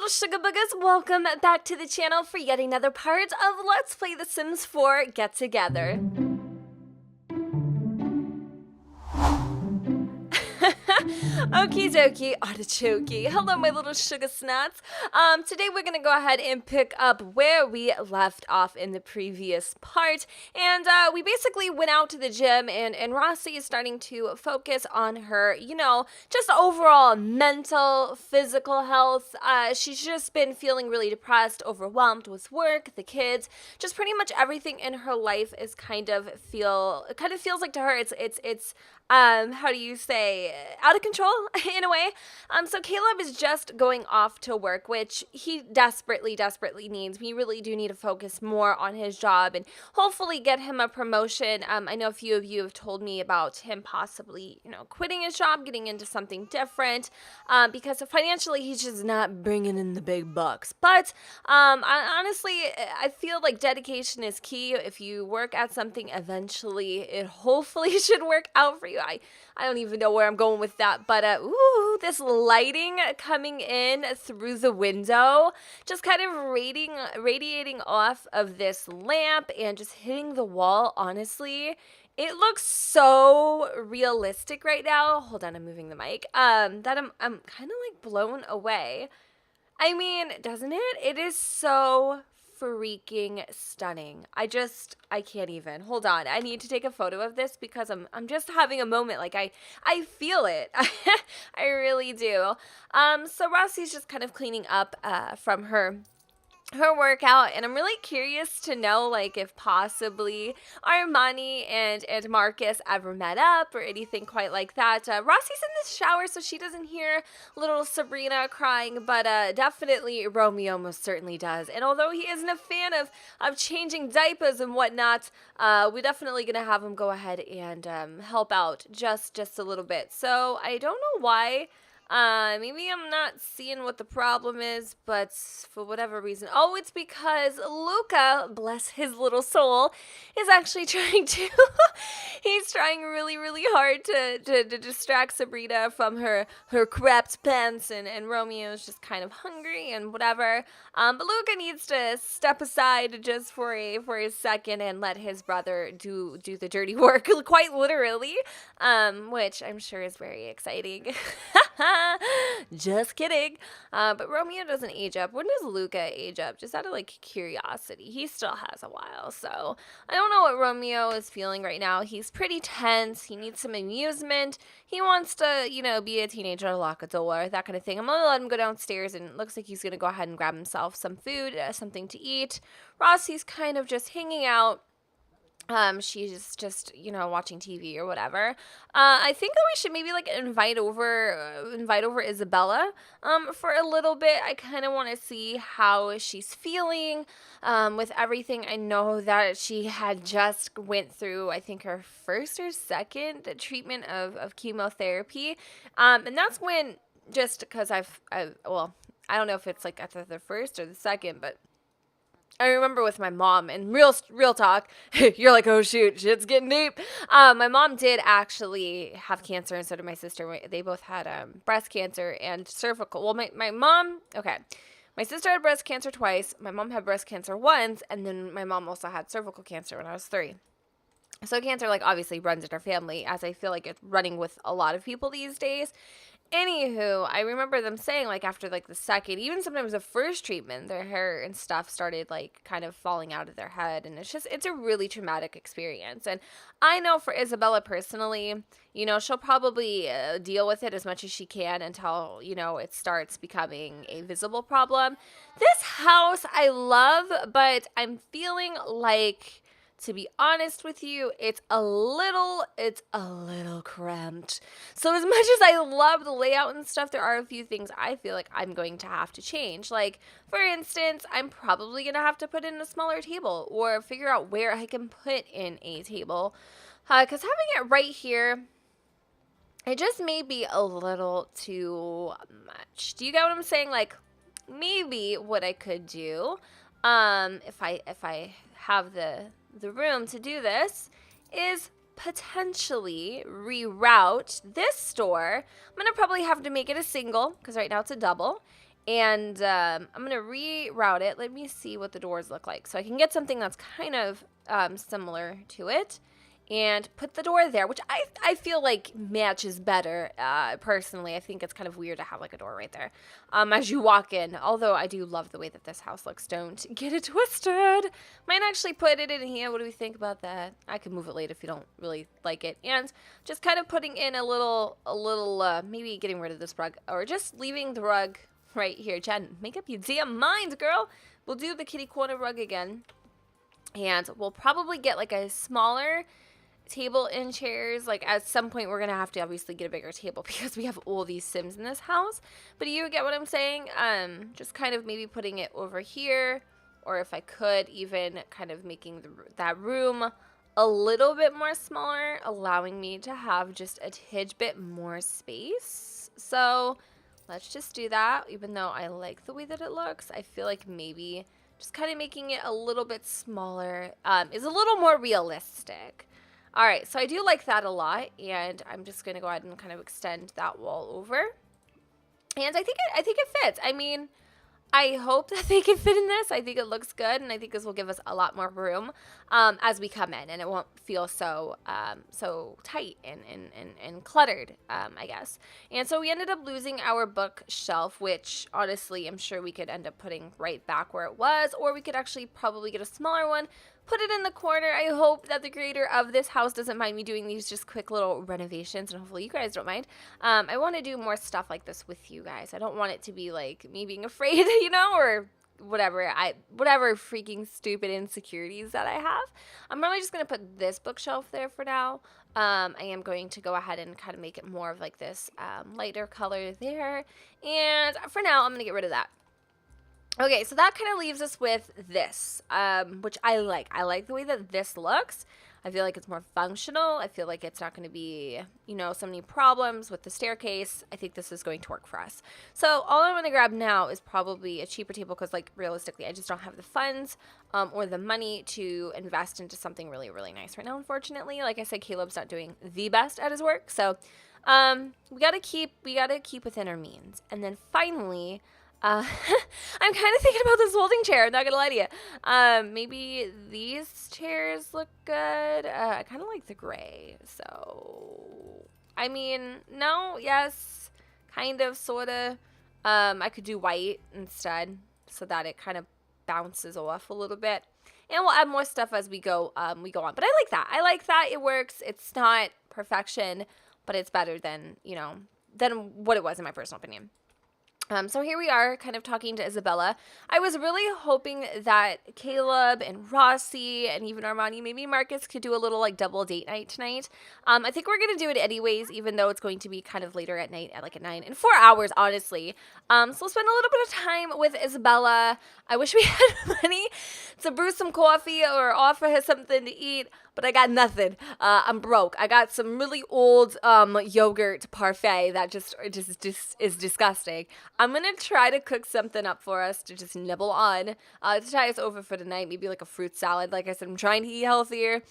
little sugar boogers, welcome back to the channel for yet another part of Let's Play The Sims 4 Get Together. Okie dokie, artichoke. Hello, my little sugar snuts. Today we're gonna go ahead and pick up where we left off in the previous part. And we basically went out to the gym, and Rossi is starting to focus on her, just overall mental, physical health. She's just been feeling really depressed, overwhelmed with work, the kids, just pretty much everything in her life is kind of feels like to her it's how do you say, out of control in a way. So Caleb is just going off to work, which he desperately needs. We really do need to focus more on his job and hopefully get him a promotion. I know a few of you have told me about him possibly, quitting his job, getting into something different, because financially he's just not bringing in the big bucks. But I feel like dedication is key. If you work at something, eventually it hopefully should work out for you. I don't even know where I'm going with that, but ooh, this lighting coming in through the window, just kind of radiating off of this lamp and just hitting the wall, honestly. It looks so realistic right now. Hold on, I'm moving the mic. That I'm kind of like blown away. I mean, doesn't it? It is so freaking stunning. I can't even. Hold on. I need to take a photo of this because I'm just having a moment. Like I feel it. I really do. So Rossi's just kind of cleaning up from her workout, and I'm really curious to know, like, if possibly Armani and Marcus ever met up or anything quite like that. Rossi's in the shower, so she doesn't hear little Sabrina crying, but definitely Romeo most certainly does. And although he isn't a fan of changing diapers and whatnot, we're definitely gonna have him go ahead and help out just a little bit. So I don't know why. Maybe I'm not seeing what the problem is, but for whatever reason. Oh, it's because Luca, bless his little soul, is actually trying to, he's trying really hard to distract Sabrina from her crapped pants, and Romeo is just kind of hungry and whatever. But Luca needs to step aside just for a second and let his brother do the dirty work, quite literally, which I'm sure is very exciting. Just kidding. But Romeo doesn't age up. When does Luca age up? Just out of like curiosity. He still has a while, so I don't know what Romeo is feeling right now. He's pretty tense. He needs some amusement. He wants to, be a teenager, lock a door, that kind of thing. I'm gonna let him go downstairs, and it looks like he's gonna go ahead and grab himself some food, something to eat. Rossi's kind of just hanging out. She's just, watching TV or whatever. I think that we should maybe like invite over Isabella, for a little bit. I kind of want to see how she's feeling, with everything. I know that she had just went through, I think, her first or second treatment of chemotherapy. And that's when, just because I don't know if it's like after the first or the second, but I remember with my mom, and real talk, you're like, oh shoot, shit's getting deep. My mom did actually have cancer, and so did my sister. They both had breast cancer and cervical. Well, my mom, okay. My sister had breast cancer twice. My mom had breast cancer once, and then my mom also had cervical cancer when I was 3. So cancer, like, obviously runs in our family, as I feel like it's running with a lot of people these days. Anywho, I remember them saying, like, after, like, the second, even sometimes the first treatment, their hair and stuff started, like, kind of falling out of their head, and it's a really traumatic experience. And I know for Isabella personally, she'll probably deal with it as much as she can until, it starts becoming a visible problem. This house I love, but I'm feeling like, to be honest with you, it's a little cramped. So as much as I love the layout and stuff, there are a few things I feel like I'm going to have to change. Like, for instance, I'm probably going to have to put in a smaller table or figure out where I can put in a table. Because having it right here, it just may be a little too much. Do you get what I'm saying? Like, maybe what I could do, if I have the room to do this, is potentially reroute this store. I'm going to probably have to make it a single, because right now it's a double, And I'm going to reroute it. Let me see what the doors look like. So I can get something that's kind of similar to it. And put the door there, which I feel like matches better. Personally, I think it's kind of weird to have like a door right there as you walk in. Although I do love the way that this house looks. Don't get it twisted. Might actually put it in here. What do we think about that? I could move it later if you don't really like it. And just kind of putting in a little, maybe getting rid of this rug or just leaving the rug right here. Jen, make up your damn mind, girl. We'll do the kitty corner rug again. And we'll probably get like a smaller table and chairs. Like at some point we're gonna have to obviously get a bigger table because we have all these Sims in this house, but you get what I'm saying. Just kind of maybe putting it over here, or if I could even kind of making that room a little bit more smaller, allowing me to have just a tidge bit more space. So let's just do that. Even though I like the way that it looks, I feel like maybe just kind of making it a little bit smaller is a little more realistic. All right, so I do like that a lot, and I'm just going to go ahead and kind of extend that wall over. And I think it fits. I mean, I hope that they can fit in this. I think it looks good, and I think this will give us a lot more room as we come in, and it won't feel so so tight and cluttered, I guess. And so we ended up losing our bookshelf, which honestly I'm sure we could end up putting right back where it was, or we could actually probably get a smaller one, put it in the corner. I hope that the creator of this house doesn't mind me doing these just quick little renovations, and hopefully you guys don't mind. I want to do more stuff like this with you guys. I don't want it to be like me being afraid, you know, or whatever freaking stupid insecurities that I have. I'm probably just going to put this bookshelf there for now. I am going to go ahead and kind of make it more of like this lighter color there. And for now, I'm going to get rid of that. Okay, so that kind of leaves us with this, which I like. I like the way that this looks. I feel like it's more functional. I feel like it's not going to be, you know, so many problems with the staircase. I think this is going to work for us. So all I'm going to grab now is probably a cheaper table because, like, realistically, I just don't have the funds or the money to invest into something really, really nice right now, unfortunately. Like I said, Caleb's not doing the best at his work. So we got to keep within our means. And then finally, I'm kind of thinking about this folding chair. I'm not gonna lie to you. Maybe these chairs look good. I kind of like the gray. So, I mean, no, yes, kind of, sort of. I could do white instead so that it kind of bounces off a little bit. And we'll add more stuff as we go on. But I like that. I like that. It works. It's not perfection, but it's better than, you know, than what it was in my personal opinion. So here we are kind of talking to Isabella. I was really hoping that Caleb and Rossi and even Armani, maybe Marcus, could do a little like double date night tonight. I think we're going to do it anyways, even though it's going to be kind of later at night, at like at 9 in 4 hours, honestly. So we'll spend a little bit of time with Isabella. I wish we had money to brew some coffee or offer her something to eat, but I got nothing. I'm broke. I got some really old yogurt parfait that just is disgusting. I'm going to try to cook something up for us to just nibble on to tie us over for tonight. Maybe like a fruit salad. Like I said, I'm trying to eat healthier.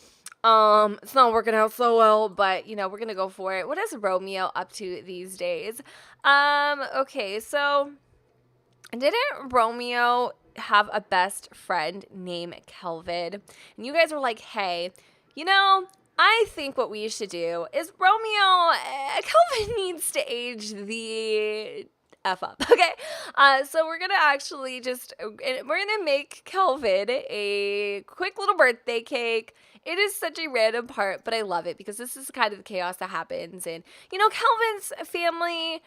It's not working out so well, but, you know, we're going to go for it. What is Romeo up to these days? Okay, so didn't Romeo have a best friend named Kelvin? And you guys were like, hey, you know, I think what we should do is Kelvin needs to age the F up, okay? So we're gonna actually we're gonna make Kelvin a quick little birthday cake. It is such a random part, but I love it because this is kind of the chaos that happens. And, you know, Kelvin's family,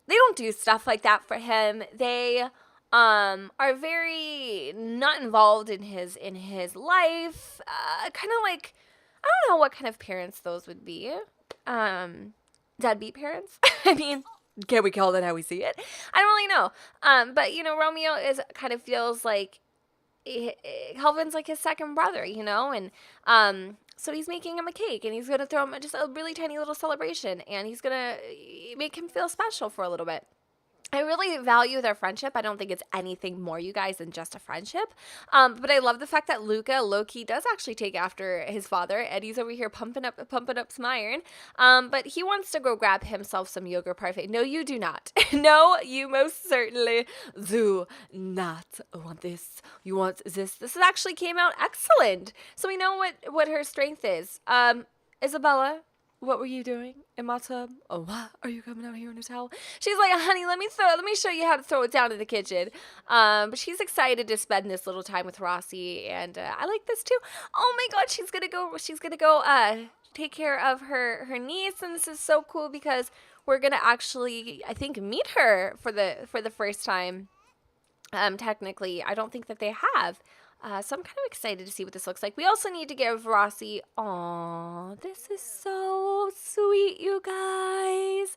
they don't do stuff like that for him. They are very not involved in his life. Kind of like, I don't know what kind of parents those would be. Deadbeat parents. I mean, can we call that how we see it? I don't really know. But you know, Romeo feels like Kelvin's like his second brother, you know, and so he's making him a cake, and he's gonna throw him just a really tiny little celebration, and he's gonna make him feel special for a little bit. I really value their friendship. I don't think it's anything more, you guys, than just a friendship. But I love the fact that Luca, low-key, does actually take after his father. Eddie's over here pumping up some iron. But he wants to go grab himself some yogurt parfait. No, you do not. No, you most certainly do not want this. You want this. This actually came out excellent. So we know what her strength is. Isabella, what were you doing in my tub? Oh, what? Are you coming out here in a towel? She's like, honey, let me show you how to throw it down in the kitchen. But she's excited to spend this little time with Rossi, and I like this too. Oh my God, she's gonna go take care of her niece, and this is so cool because we're gonna actually, I think, meet her for the first time. Technically, I don't think that they have. So I'm kind of excited to see what this looks like. We also need to give Rossi, aw, this is so sweet, you guys.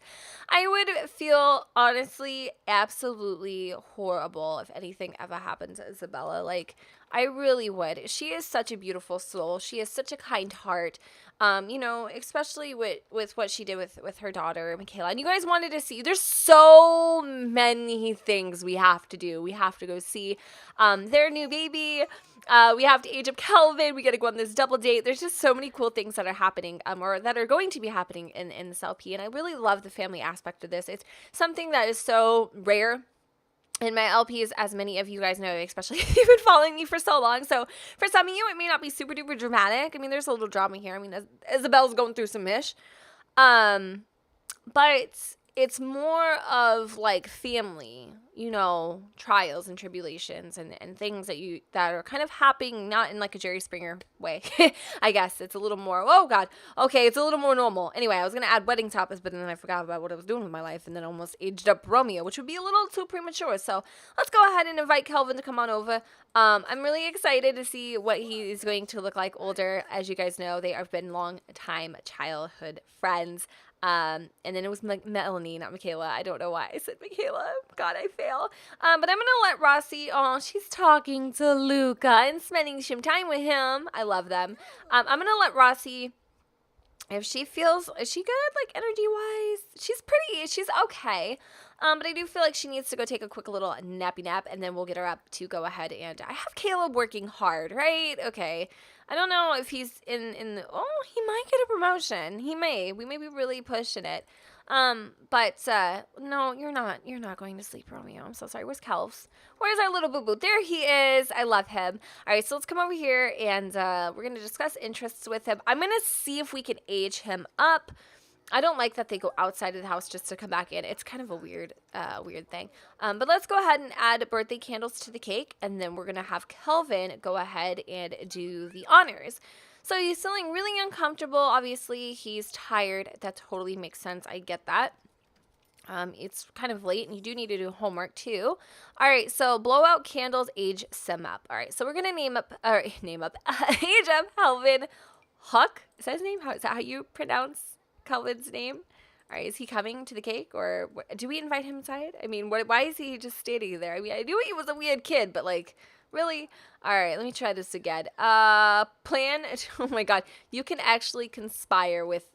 I would feel, honestly, absolutely horrible if anything ever happened to Isabella. Like, I really would. She is such a beautiful soul. She has such a kind heart. Especially with what she did with her daughter, Michaela. And you guys wanted to see, there's so many things we have to do. We have to go see their new baby. We have to age up Kelvin. We got to go on this double date. There's just so many cool things that are happening or that are going to be happening in this LP. And I really love the family aspect of this. It's something that is so rare in my LPs, as many of you guys know, especially if you've been following me for so long. So for some of you, it may not be super duper dramatic. I mean, there's a little drama here. I mean, Isabel's going through some ish. But it's more of like family, trials and tribulations and things that are kind of happening, not in like a Jerry Springer way. I guess it's a little more, oh God, okay, it's a little more normal. Anyway, I was going to add wedding topics, but then I forgot about what I was doing with my life and then almost aged up Romeo, which would be a little too premature. So let's go ahead and invite Kelvin to come on over. I'm really excited to see what he is going to look like older. As you guys know, they have been long time childhood friends. And then it was Melanie, not Michaela. I don't know why I said Michaela. God, I fail. But I'm going to let Rossi, she's talking to Luca and spending some time with him. I love them. I'm going to let Rossi, if she feels, is she good, like, energy-wise? She's okay. But I do feel like she needs to go take a quick little nappy nap, and then we'll get her up to go ahead. And I have Caleb working hard, right? Okay. I don't know if he's he might get a promotion. He may. We may be really pushing it. But no, you're not going to sleep, Romeo. I'm so sorry. Where's Kelvs? Where's our little boo-boo? There he is. I love him. All right, so let's come over here, and we're going to discuss interests with him. I'm going to see if we can age him up. I don't like that they go outside of the house just to come back in. It's kind of a weird thing. But let's go ahead and add birthday candles to the cake, and then we're going to have Kelvin go ahead and do the honors. So he's feeling really uncomfortable. Obviously, he's tired. That totally makes sense. I get that. It's kind of late, and you do need to do homework, too. All right, so blow out candles, age Sim up. All right, so we're going to age up Kelvin Huck. Is that his name? Is that how you pronounce Kelvin's name? All right, is he coming to the cake, or do we invite him inside? I mean, why is he just standing there? I mean, I knew he was a weird kid, but like, really? All right, let me try this again. Plan. Oh my God, you can actually conspire with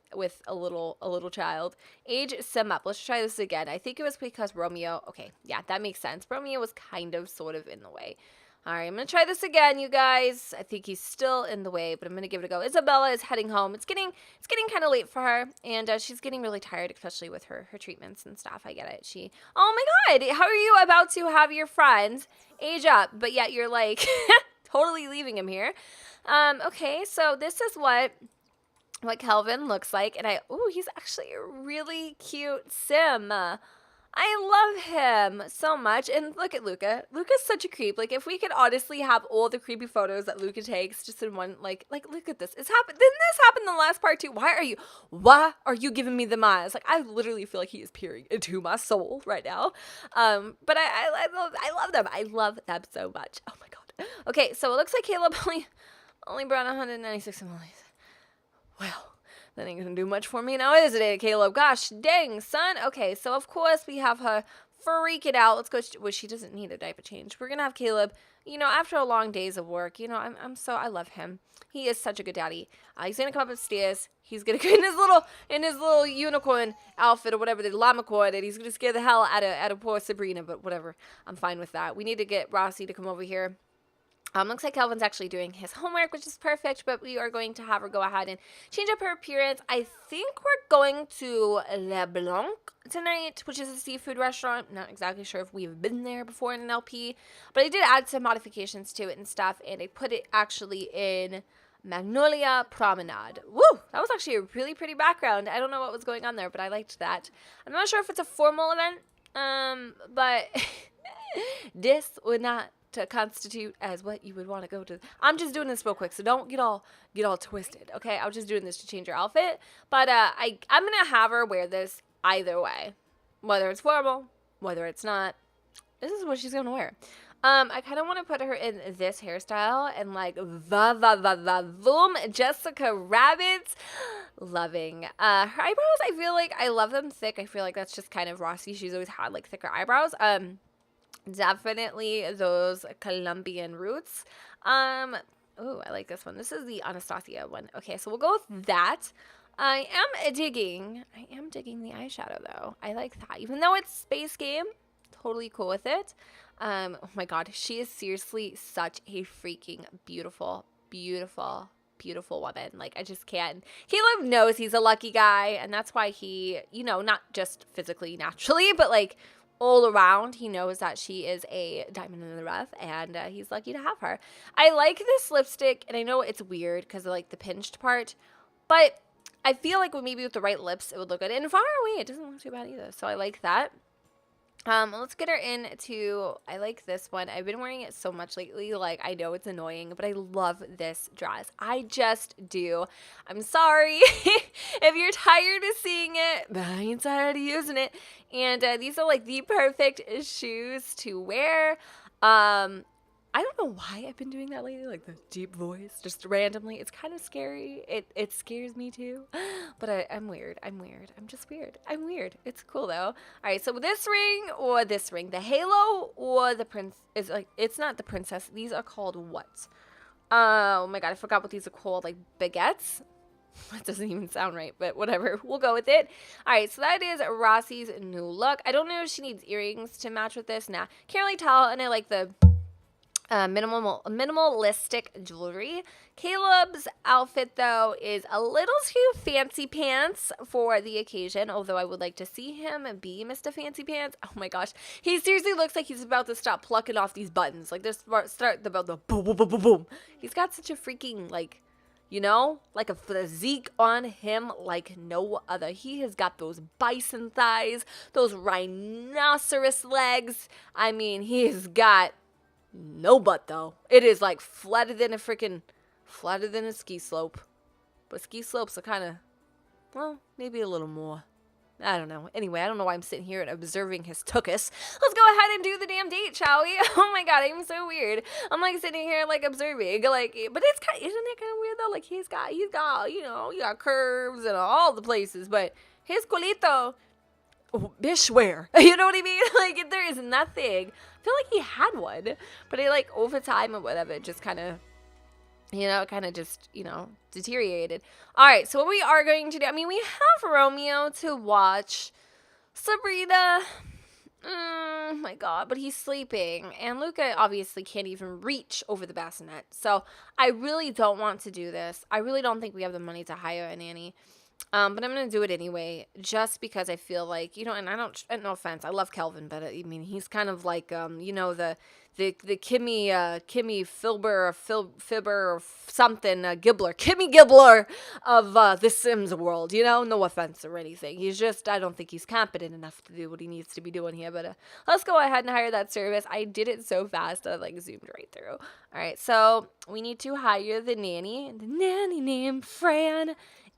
a little child. Age Sim up. Let's try this again. I think it was because Romeo. Okay, yeah, that makes sense. Romeo was kind of sort of in the way. All right, I'm going to try this again, you guys. I think he's still in the way, but I'm going to give it a go. Isabella is heading home. It's getting kind of late for her, and she's getting really tired, especially with her treatments and stuff. I get it. Oh my God, how are you about to have your friends age up, but yet you're like totally leaving him here? Okay, so this is what Kelvin looks like, and he's actually a really cute Sim. I love him so much. And look at Luca. Luca's such a creep. Like, if we could honestly have all the creepy photos that Luca takes just in one, like look at this. Didn't this happen in the last part too? Why are you giving me the eyes? Like, I literally feel like he is peering into my soul right now. But I love them. I love them so much. Oh my God. Okay, so it looks like Caleb only brought 196 simoleons. Well, that ain't gonna do much for me now, is it, Caleb? Gosh dang, son. Okay, so of course we have her freaking out. Let's go. Well, she doesn't need a diaper change. We're gonna have Caleb. You know, after a long days of work, you know, I love him. He is such a good daddy. He's gonna come up upstairs. He's gonna go in his little unicorn outfit or whatever, the llama cord, and he's gonna scare the hell out of poor Sabrina. But whatever, I'm fine with that. We need to get Rossi to come over here. Looks like Kelvin's actually doing his homework, which is perfect, but we are going to have her go ahead and change up her appearance. I think we're going to Le Blanc tonight, which is a seafood restaurant. Not exactly sure if we've been there before in an LP, but I did add some modifications to it and stuff, and I put it actually in Magnolia Promenade. Woo! That was actually a really pretty background. I don't know what was going on there, but I liked that. I'm not sure if it's a formal event, but this would not to constitute as what you would want to go to. I'm just doing this real quick, so don't get all twisted, okay? I'm just doing this to change her outfit, but I'm gonna have her wear this either way, whether it's formal, whether it's not. This is what she's gonna wear. I kind of want to put her in this hairstyle and like boom, Jessica Rabbit, loving her eyebrows. I feel like I love them thick. I feel like that's just kind of Rossi. She's always had like thicker eyebrows. Definitely those Colombian roots. Oh, I like this one. This is the Anastasia one. Okay, so we'll go with that. I am digging the eyeshadow though. I like that. Even though it's Space Game, totally cool with it. Oh my god, she is seriously such a freaking beautiful woman. Like, I just can't. Caleb knows he's a lucky guy, and that's why he, you know, not just physically, naturally, but like all around, he knows that she is a diamond in the rough, and he's lucky to have her. I like this lipstick, and I know it's weird because of like the pinched part, but I feel like maybe with the right lips it would look good. And far away, it doesn't look too bad either, so I like that. Let's get her into, I like this one. I've been wearing it so much lately. Like, I know it's annoying, but I love this dress. I just do. I'm sorry if you're tired of seeing it, but I ain't tired of using it. And these are like the perfect shoes to wear. I don't know why I've been doing that lately, like the deep voice, just randomly. It's kind of scary. It scares me too, but I'm weird. I'm just weird. I'm weird. It's cool though. All right, so this ring or this ring, the halo or the prince is like, it's not the princess. These are called what? Oh my god, I forgot what these are called. Like baguettes. That doesn't even sound right, but whatever. We'll go with it. All right, so that is Rossi's new look. I don't know if she needs earrings to match with this. Nah, can't really tell, and I like the minimalistic jewelry. Caleb's outfit, though, is a little too fancy pants for the occasion, although I would like to see him be Mr. Fancy Pants. Oh my gosh. He seriously looks like he's about to stop plucking off these buttons. Like, this start about the boom, boom, boom, boom, boom. He's got such a freaking, like, you know, like a physique on him like no other. He has got those bison thighs, those rhinoceros legs. I mean, he has got no butt though. It is like flatter than a ski slope. But ski slopes are kind of, well, maybe a little more. I don't know. Anyway, I don't know why I'm sitting here and observing his tuchus. Let's go ahead and do the damn date, shall we? Oh my god, I'm so weird. I'm like sitting here like observing, like, but it's kind, isn't it kind of weird though? Like he's got, you know, you got curves and all the places, but his culito, bish where? You know what I mean? Like there is nothing. I feel like he had one, but it like over time or whatever, it just kind of, you know, just, you know, deteriorated. All right, so what we are going to do, I mean, we have Romeo to watch. Sabrina, oh my god, but he's sleeping. And Luca obviously can't even reach over the bassinet. So I really don't want to do this. I really don't think we have the money to hire a nanny. But I'm going to do it anyway, just because I feel like, you know, and I don't, no offense, I love Kelvin, but I mean, he's kind of like, you know, the Kimmy Fibber or something, Kimmy Gibbler of the Sims world, you know, no offense or anything. He's just, I don't think he's competent enough to do what he needs to be doing here, but let's go ahead and hire that service. I did it so fast that I like zoomed right through. All right, so we need to hire the nanny named Fran.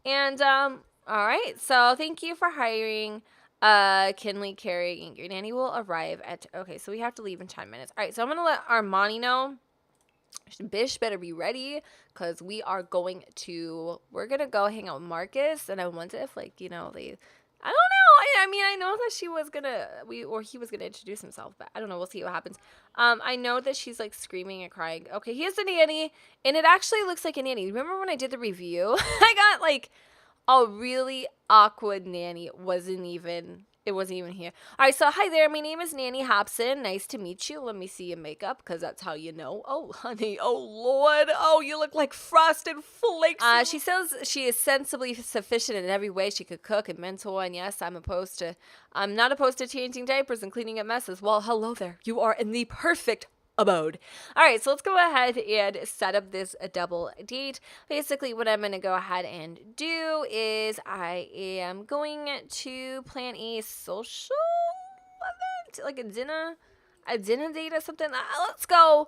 And, all right, so thank you for hiring Kinley, Carrie, your nanny will arrive at, okay, so we have to leave in 10 minutes. All right, so I'm going to let Armani know. Bish better be ready, because we're going to go hang out with Marcus, and I wonder if, like, you know, I don't know. I mean, I know that he was gonna introduce himself, but I don't know. We'll see what happens. I know that she's like screaming and crying. Okay, he has a nanny, and it actually looks like a nanny. Remember when I did the review? I got like a really awkward nanny. It wasn't even here. All right, so hi there. My name is Nanny Hobson. Nice to meet you. Let me see your makeup, because that's how you know. Oh, honey. Oh, Lord. Oh, you look like frosted flakes. She says she is sensibly sufficient in every way. She could cook and mentor, and yes, I'm not opposed to changing diapers and cleaning up messes. Well, hello there. You are in the perfect abode. All right, so let's go ahead and set up this double date. Basically, what I'm going to go ahead and do is I am going to plan a social event, like a dinner date or something. Let's go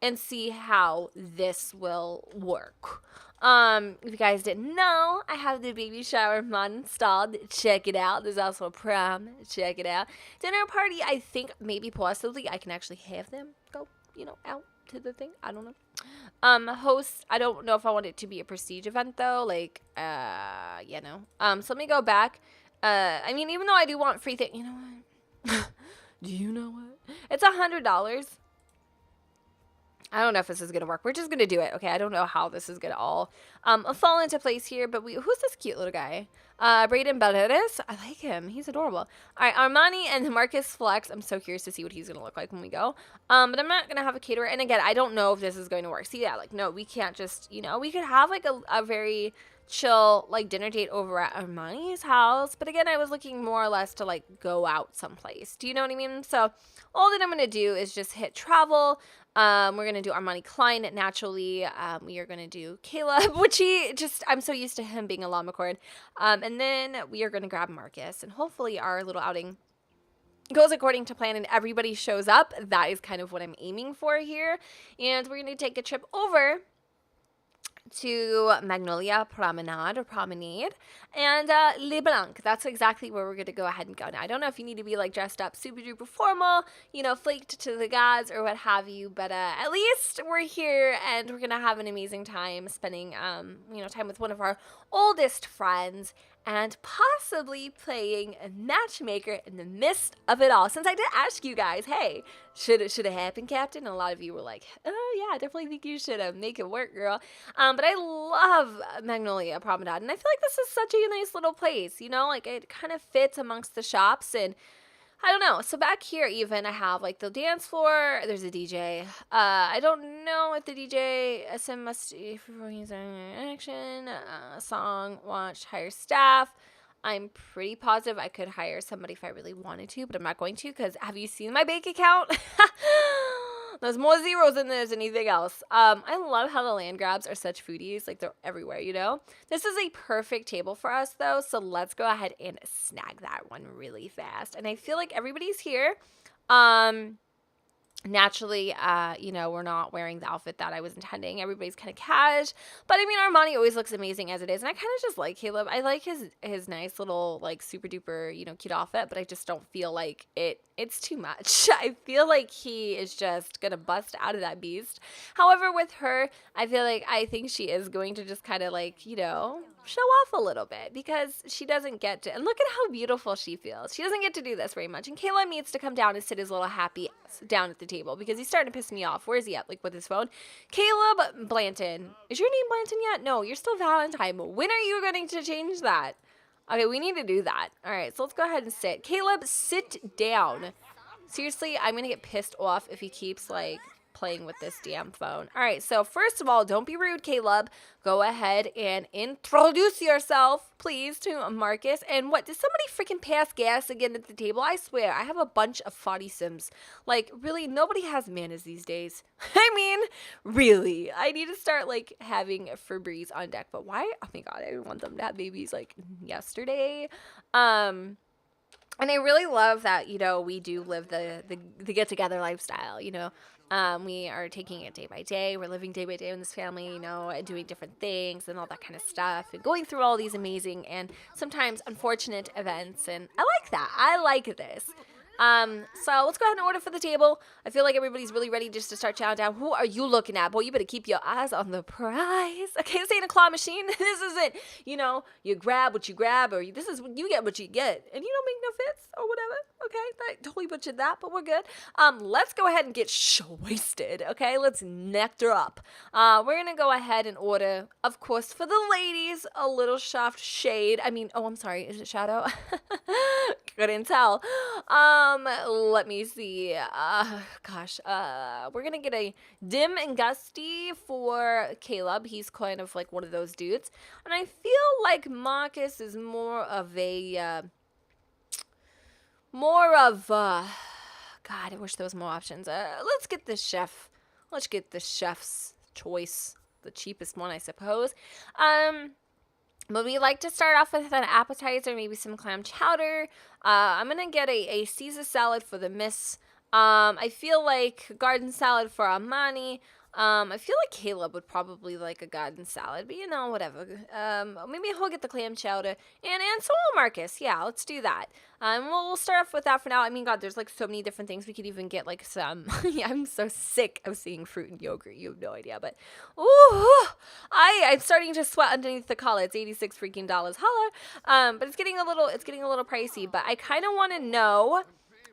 and see how this will work. If you guys didn't know, I have the baby shower mod installed. Check it out. There's also a prom. Check it out. Dinner party, I think maybe possibly I can actually have them go, out to the thing. I don't know. Host, I don't know if I want it to be a prestige event though. Like, so let me go back. I mean, even though I do want free thing, you know what? Do you know what? It's $100. I don't know if this is going to work. We're just going to do it. Okay. I don't know how this is going to all fall into place here, but who's this cute little guy? Braden Valljeras. I like him. He's adorable. All right. Armani and Marcus Flex. I'm so curious to see what he's going to look like when we go. But I'm not going to have a caterer. And again, I don't know if this is going to work. See, yeah, like, no, we can't just, we could have like a very chill, like, dinner date over at Armani's house. But again, I was looking more or less to like go out someplace. Do you know what I mean? So all that I'm going to do is just hit travel. We're going to do Armani Klein naturally. We are going to do Caleb, which I'm so used to him being a llama cord. And then we are going to grab Marcus, and hopefully our little outing goes according to plan and everybody shows up. That is kind of what I'm aiming for here. And we're going to take a trip over to Magnolia Promenade and Le Blanc. That's exactly where we're going to go ahead and go. Now, I don't know if you need to be like dressed up super duper formal, flaked to the gods or what have you, but at least we're here and we're going to have an amazing time spending, time with one of our oldest friends and possibly playing a matchmaker in the midst of it all. Since I did ask you guys, hey, should it happen, Captain? And a lot of you were like, oh yeah, I definitely think you should make it work, girl. But I love Magnolia Promenade, and I feel like this is such a nice little place, like it kind of fits amongst the shops, and I don't know. So back here even I have like the dance floor. There's a DJ. I don't know if the DJ SM must action, song, watch, hire staff. I'm pretty positive I could hire somebody if I really wanted to, but I'm not going to because have you seen my bank account? There's more zeros than there's anything else. I love how the land grabs are such foodies. Like, they're everywhere, This is a perfect table for us, though, so let's go ahead and snag that one really fast. And I feel like everybody's here. Naturally, we're not wearing the outfit that I was intending. Everybody's kind of cash. But, I mean, Armani always looks amazing as it is. And I kind of just like Caleb. I like his nice little, like, super duper, cute outfit. But I just don't feel like it's too much. I feel like he is just going to bust out of that beast. However, with her, I think she is going to just kind of, like, show off a little bit because she doesn't get to. And look at how beautiful she feels. She doesn't get to do this very much. And Caleb needs to come down and sit his little happy ass down at the table because he's starting to piss me off. Where is he at? Like with his phone? Caleb Blanton. Is your name Blanton yet? No, you're still Valentine. When are you going to change that? Okay, we need to do that. All right, so let's go ahead and sit. Caleb, sit down. Seriously, I'm going to get pissed off if he keeps like playing with this damn phone. All right, so first of all, don't be rude, Caleb. Go ahead and introduce yourself, please, to Marcus. And what, did somebody freaking pass gas again at the table? I swear, I have a bunch of 40 Sims. Like, really, nobody has manners these days. I mean, really. I need to start, like, having Febreze on deck. But why? Oh my god, I didn't want them to have babies, like, yesterday. And I really love that, we do live the get-together lifestyle, We are taking it day by day. We're living day by day in this family, and doing different things and all that kind of stuff and going through all these amazing and sometimes unfortunate events. And I like that. I like this. So let's go ahead and order for the table. I feel like everybody's really ready just to start chowing down. Who are you looking at? Boy, you better keep your eyes on the prize. Okay, this ain't a claw machine. This isn't, you grab what you grab, or this is you get what you get. And you don't make no fits or whatever. Okay, I totally butchered that, but we're good. Let's go ahead and get wasted. Okay, let's nectar up. We're gonna go ahead and order, of course, for the ladies, a little soft shade. I'm sorry, is it shadow? Couldn't tell. Let me see. We're gonna get a dim and gusty for Caleb. He's kind of like one of those dudes. And I feel like Marcus is more of God, I wish there was more options. Let's get the chef. Let's get the chef's choice. The cheapest one, I suppose. But we like to start off with an appetizer, maybe some clam chowder. I'm going to get a Caesar salad for the miss. I feel like garden salad for Armani. I feel like Caleb would probably like a garden salad, but whatever. Maybe he'll get the clam chowder, and so will Marcus. Yeah, let's do that. We'll start off with that for now. God, there's like so many different things. We could even get like some. Yeah, I'm so sick of seeing fruit and yogurt. You have no idea, but I'm starting to sweat underneath the collar. It's $86 freaking holla. But it's getting a little pricey. But I kind of want to know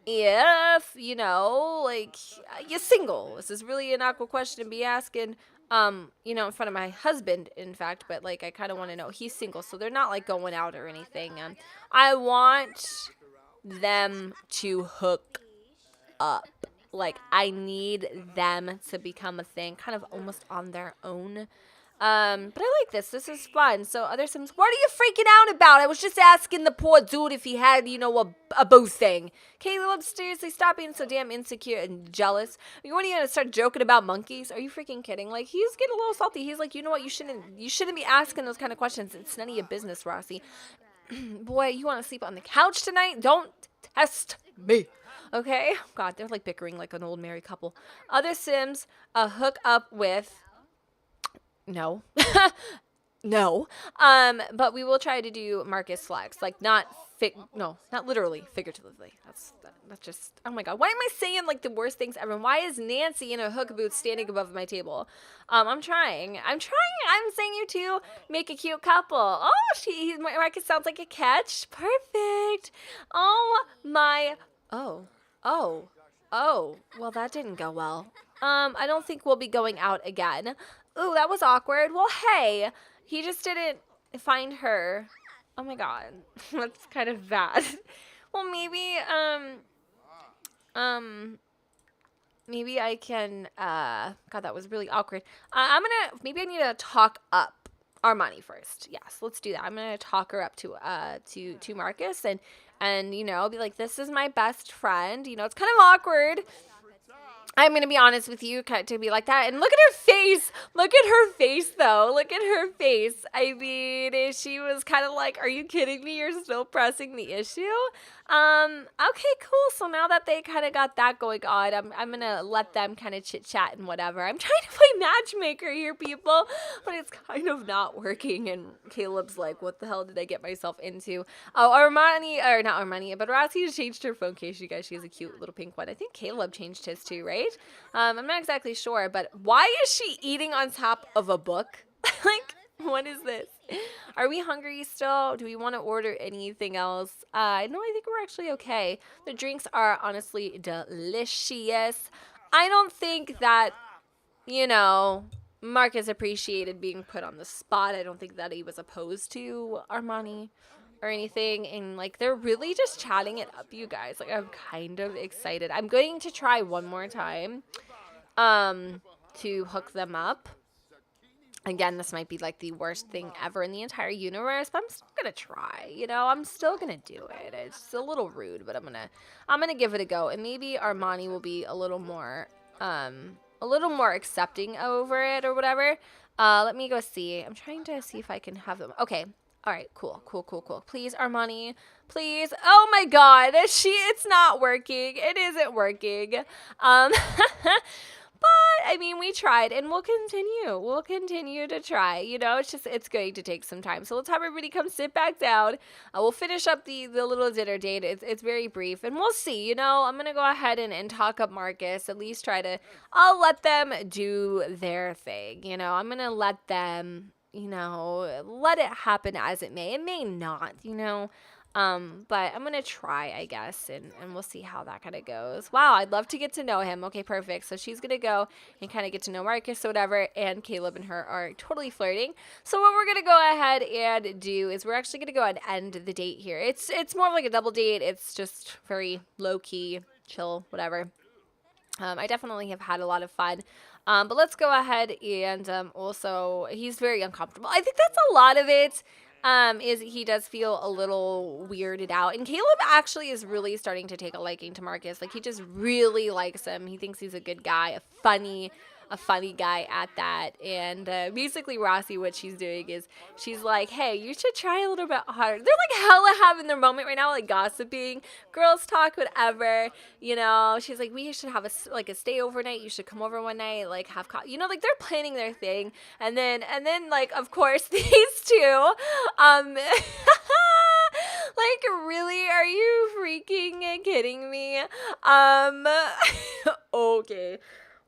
if, you're single. This is really an awkward question to be asking, in front of my husband, in fact, but, I kind of want to know. He's single, so they're not, going out or anything. I want them to hook up. I need them to become a thing, kind of almost on their own. But I like this. This is fun. So other Sims, what are you freaking out about? I was just asking the poor dude if he had, a boo thing. Caleb, seriously, stop being so damn insecure and jealous. When are you gonna start joking about monkeys? Are you freaking kidding? He's getting a little salty. He's like, you know what? You shouldn't be asking those kind of questions. It's none of your business, Rossi. Boy, you want to sleep on the couch tonight? Don't test me. Okay? God, they're bickering like an old married couple. Other Sims, hook up with. No. No. But we will try to do Marcus flags. Not literally, figuratively. That's just, oh my God. Why am I saying the worst things ever? Why is Nancy in a hook boot standing above my table? I'm trying. I'm saying you two make a cute couple. Oh, Marcus sounds like a catch. Perfect. Oh my, oh. Well, that didn't go well. I don't think we'll be going out again. Ooh, that was awkward. Well, hey, he just didn't find her. Oh my God, that's kind of bad. Well, maybe I can, God, that was really awkward. Maybe I need to talk up Armani first. Yes, let's do that. I'm gonna talk her up to Marcus and be like, this is my best friend. It's kind of awkward. I'm going to be honest with you, to be like that. And look at her face. Look at her face, though. Look at her face. She was kind of like, are you kidding me? You're still pressing the issue? Okay, cool. So now that they kind of got that going on, I'm going to let them kind of chit-chat and whatever. I'm trying to play matchmaker here, people, but it's kind of not working. And Caleb's like, what the hell did I get myself into? Oh, not Armani, but Rossi changed her phone case, you guys. She has a cute little pink one. I think Caleb changed his too, right? I'm not exactly sure, but why is she eating on top of a book? What is this? Are we hungry still? Do we want to order anything else? No, I think we're actually okay. The drinks are honestly delicious. I don't think that, Marcus appreciated being put on the spot. I don't think that he was opposed to Armani or anything, and they're really just chatting it up, you guys. I'm kind of excited. I'm going to try one more time to hook them up. Again, this might be the worst thing ever in the entire universe, but I'm still gonna try. I'm still gonna do it. It's a little rude, but I'm gonna give it a go, and maybe Armani will be a little more accepting over it or whatever. Let me go see. I'm trying to see if I can have them. Okay. All right, cool. Please, Armani, please. Oh my God, it's not working. It isn't working. But I mean, we tried, and we'll continue. We'll continue to try. You know, it's going to take some time. So let's have everybody come sit back down. We'll finish up the little dinner date. It's very brief, and we'll see. You know, I'm gonna go ahead and talk up Marcus. At least I'll let them do their thing. You know, I'm gonna let them, you know, let it happen as it may. It may not, you know. But I'm going to try, I guess, and we'll see how that kind of goes. Wow, I'd love to get to know him. Okay, perfect. So she's going to go and kind of get to know Marcus or whatever, and Caleb and her are totally flirting. So what we're going to go ahead and do is we're actually going to go ahead and end the date here. It's more of like a double date. It's just very low-key, chill, whatever. I definitely have had a lot of fun. But let's go ahead and also, he's very uncomfortable. I think that's a lot of it. Is he does feel a little weirded out. And Caleb actually is really starting to take a liking to Marcus. Like, he just really likes him. He thinks he's a good guy, a funny guy at that. And basically, Rocio, what she's doing is she's like, hey, you should try a little bit harder. They're like hella having their moment right now, like gossiping, girls talk, whatever. You know, she's like, we should have a stay overnight. You should come over one night, like have coffee. You know, like they're planning their thing. And then like, of course, these two, like, really, are you freaking kidding me? Okay.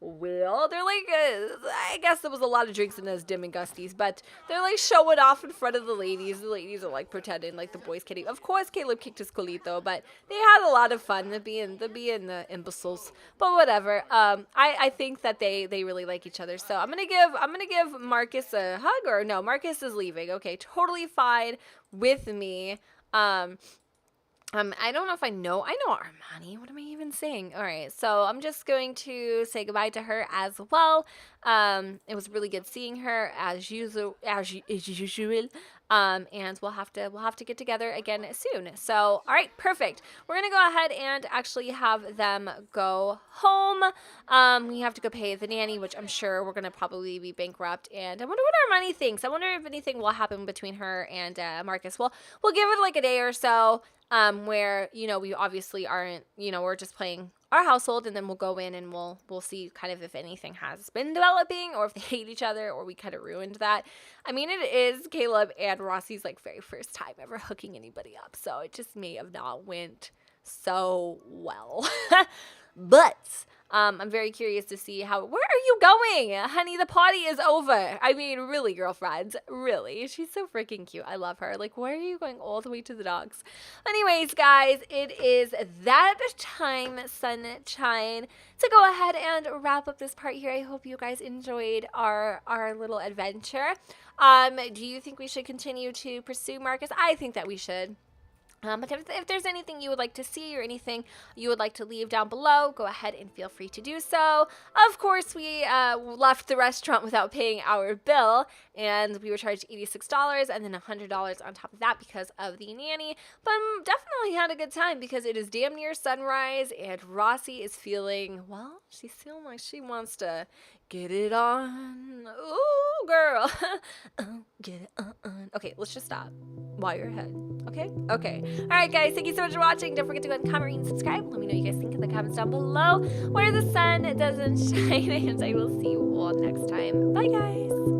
Well, they're like, I guess there was a lot of drinks in those dim and gusties, but they're like showing off in front of the ladies. The ladies are like pretending like the boys kidding. Of course, Caleb kicked his colito, but they had a lot of fun. They're being the imbeciles, but whatever. I think that they really like each other. So I'm gonna give Marcus a hug, or no, Marcus is leaving. Okay, totally fine with me. I don't know if I know Armani. What am I even saying? All right, so I'm just going to say goodbye to her as well. It was really good seeing her as usual. And we'll have to get together again soon. So, all right, perfect. We're gonna go ahead and actually have them go home. We have to go pay the nanny, which I'm sure we're gonna probably be bankrupt. And I wonder what Armani thinks. I wonder if anything will happen between her and Marcus. We'll give it like a day or so. Where, you know, we obviously aren't, you know, we're just playing our household, and then we'll go in and we'll see kind of if anything has been developing, or if they hate each other, or we kind of ruined that. I mean, it is Caleb and Rossi's like very first time ever hooking anybody up, so it just may have not went so well. But I'm very curious to see where are you going? Honey, the party is over. I mean, really, girlfriends, really. She's so freaking cute. I love her. Like, why are you going all the way to the dogs? Anyways, guys, it is that time, sunshine, to go ahead and wrap up this part here. I hope you guys enjoyed our little adventure. Do you think we should continue to pursue Marcus? I think that we should. But if there's anything you would like to see or anything you would like to leave down below, go ahead and feel free to do so. Of course, we left the restaurant without paying our bill, and we were charged $86 and then $100 on top of that because of the nanny. But definitely had a good time because it is damn near sunrise, and Rocio is feeling, well, she's feeling like she wants to get it on. Ooh, girl. Oh, get it on. Okay, let's just stop while you're ahead. Okay? Okay. All right, guys. Thank you so much for watching. Don't forget to go ahead and comment, rate, and subscribe. Let me know what you guys think in the comments down below where the sun doesn't shine. And I will see you all next time. Bye, guys.